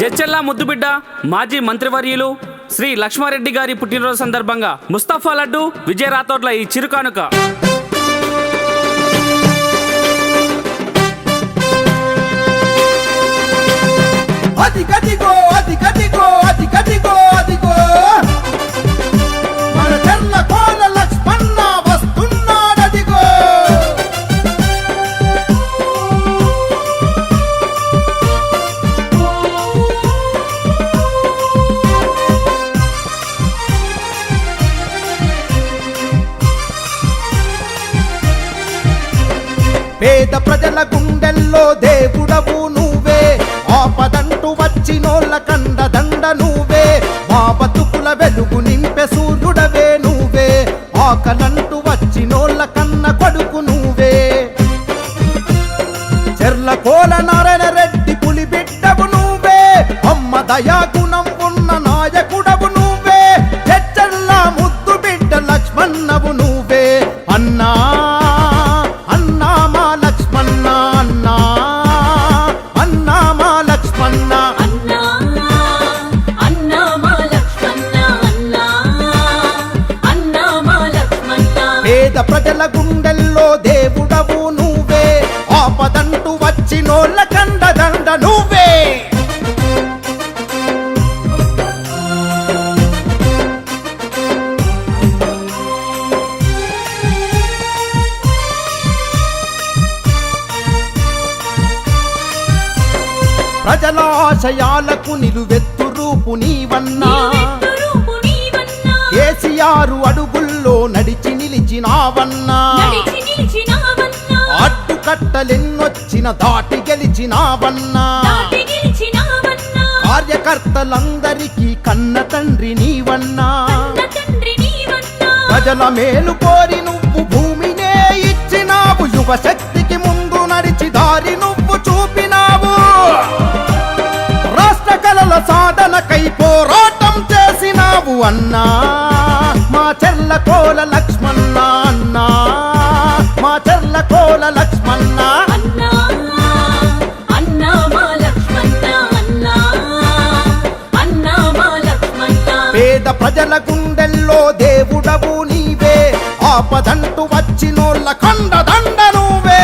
జడ్చర్ల ముద్దుబిడ్డ మాజీ మంత్రివర్యులు శ్రీ లక్ష్మారెడ్డి గారి పుట్టినరోజు సందర్భంగా ముస్తఫా లడ్డు విజయ్ రాథోడ్ల ఈ చిరుకానుక. అదిగదిగో అదిగదిగో అదిగదిగో అదిగో మన చెర్ల కోన లక్ష్మణ వస్తున్నాడదిగో. పేద ప్రజల గుండెల్లో దేవుడవు నువ్వే, ఆపదంటూ వచ్చినోళ్ళ కండదండ నువ్వే, మా బతుకుల వెలుగు నింపే సూర్యుడవే నువ్వే, ఆకలంటూ వచ్చినోళ్ళ కన్న కొడుకు నువ్వే. చెర్ల కోల నారాయణ రెడ్డి పులి బిడ్డవు నువ్వే, అమ్మ దయా గుణం ఉన్న నాయకుడవు నువ్వే, జడ్చర్ల ముద్దు బిడ్డ లక్ష్మణవు నువ్వే. అన్నా అన్నా మా లక్ష్మణ అన్నా అన్నా మా లక్ష్మణ అన్నా అన్నా మా లక్ష్మణ అన్నా అన్నా మా లక్ష్మణ. పేద ప్రజల గుండెల్లో దేవుడవు నువ్వే, ఆపదంటూ వచ్చినోళ్ళ కండదండ నువ్వే. ప్రజల ఆశయాలకు నిలువెత్తు రూపు నీవన్నా, నిలువెత్తు నీవన్నా, కేసీఆర్ అడుగుల్లో నడిచి నిలిచినావన్నా, నడిచి నిలిచినావన్నా, అడ్డుకట్టలెన్నొచ్చిన దాటి గెలిచినావన్నా, దాటి గెలిచినావన్నా, కార్యకర్తలందరికీ కన్న తండ్రి నీవన్నా, కన్న తండ్రి నీవన్నా. ప్రజల మేలు కోరి నువ్వు భూమినే ఇచ్చినావు, యువ శక్తికి ముందు నడిచి దారి నువ్వు చూపినావు, రాష్ట్ర కళల సాధనకై పోరాటం చేసినావు. అన్నా మా చెర్ల కోల లక్ష్మణ అన్నా మా చెర్ల కోల లక్ష్మణ. అన్నా అన్నా మా లక్ష్మణ అన్నా అన్నా మా లక్ష్మణ. పేద ప్రజల గుండెల్లో దేవుడవు నీవే, ఆపదంటూ వచ్చినోళ్ళ కండదండ నువ్వే.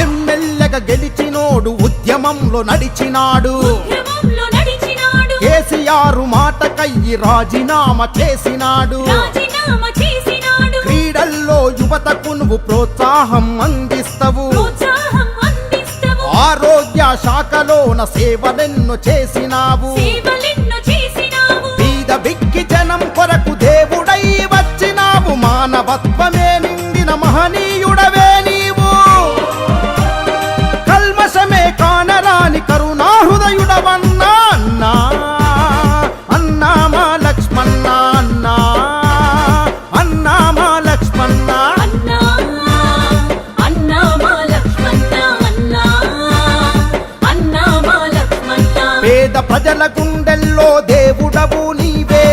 ఎమ్మెల్యేగా గెలిచినోడు ఉద్యమంలో నడిచినాడు, ఉద్యమంలో నడిచినాడు, కేసీఆర్ మాటకయ్యి రాజీనామా చేసినాడు, రాజీనామా చేసినాడు, క్రీడల్లో యువతకు నువ్వు ప్రోత్సాహం అందిస్తవు, ప్రోత్సాహం అందిస్తవు, ఆరోగ్య శాఖలోన సేవలెన్నో చేసినావు, సేవలెన్నో చేసినావు, బీద బిక్కి జనం కొరకు దేవుడై వచ్చినావు, మానవత్వమే నిండిన మహనీయుడవే నీవు, కల్మషమే కానరాని కరుణా హృదయుడవన్నా. అన్నా అన్నా మా లక్ష్మణ అన్నా అన్నా మా లక్ష్మణ. అన్నా అన్నా మా లక్ష్మణ అన్నా అన్నా మా లక్ష్మణ. పేద ప్రజల గుండెల్లో దేవుడవు నీవే,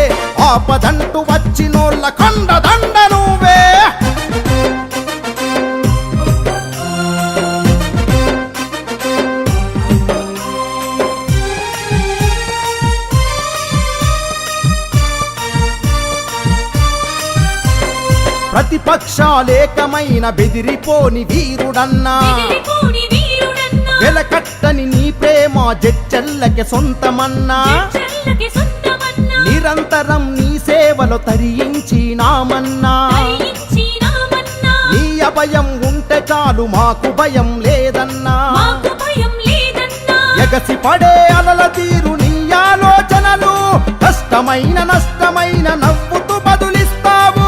ఆపదంటూ వచ్చినోళ్ళ కండదండ నువ్వే. ప్రతిపక్షాలేకమైన బెదిరిపోని వీరుడన్నా, ఎదిరిపోని వీరుడన్నా, వెలకట్టని నీ ప్రేమ జడ్చర్లకి సొంతమన్నా, జడ్చర్లకి సొంతమన్నా, నిరంతరం నీ సేవలో తరించినామన్నా, తరించినామన్నా, నీ అభయం ఉంటే చాలు మాకు భయం లేదన్నా, మాకు భయం లేదన్నా, ఎగసి పడే అలల తీరు నీ ఆలోచనలు, కష్టమైన నష్టమైన నవ్వుతూ బదులిస్తావు,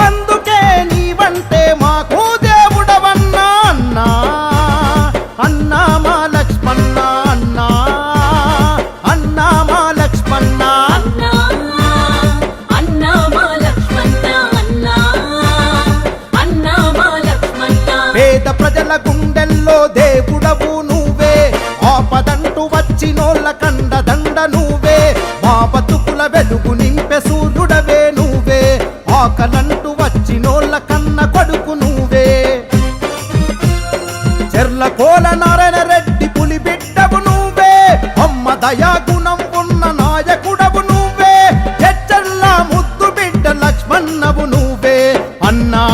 అందుకే నీవంటే మాకు దేవుడవన్నా. అన్నా అన్నా మా లక్ష్మణ అన్నా అన్నా మా లక్ష్మణ. అన్నా అన్నా మా లక్ష్మణ అన్నా అన్నా మా లక్ష్మణ. పేద ప్రజల గుండెల్లో దేవుడవు నువ్వే, ఆపదంటూ వచ్చినోళ్ళ కండ దండ నువ్వే మా బతుకుల వెలుగు నింపె సూర్యుడవే నువ్వే ఆకలంటూ వచ్చినోళ్ళ కన్న కొడుకు నువ్వే చెర్ల కోల నారాయణ రెడ్డి పులి బిడ్డవు నువ్వే అమ్మ దయా గుణం ఉన్న నాయకుడవు నువ్వే ఎచ్చర్ల ముద్దు బిడ్డ లక్ష్మణవు నువ్వే అన్నా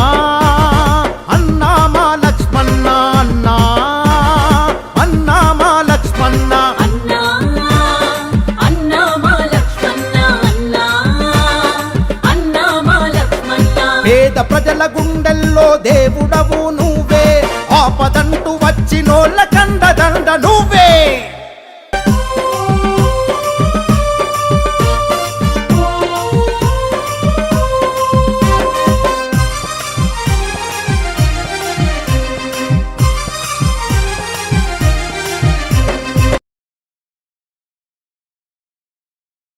అన్నా మా లక్ష్మణ అన్నా అన్నా మా లక్ష్మణ అన్నా అన్నా మా లక్ష్మణ అన్నా అన్నా మా లక్ష్మణ పేద ప్రజల గుండెల్లో దేవుడవు నువ్వే ఆపదంటూ వచ్చినోళ్ళ కండ దండ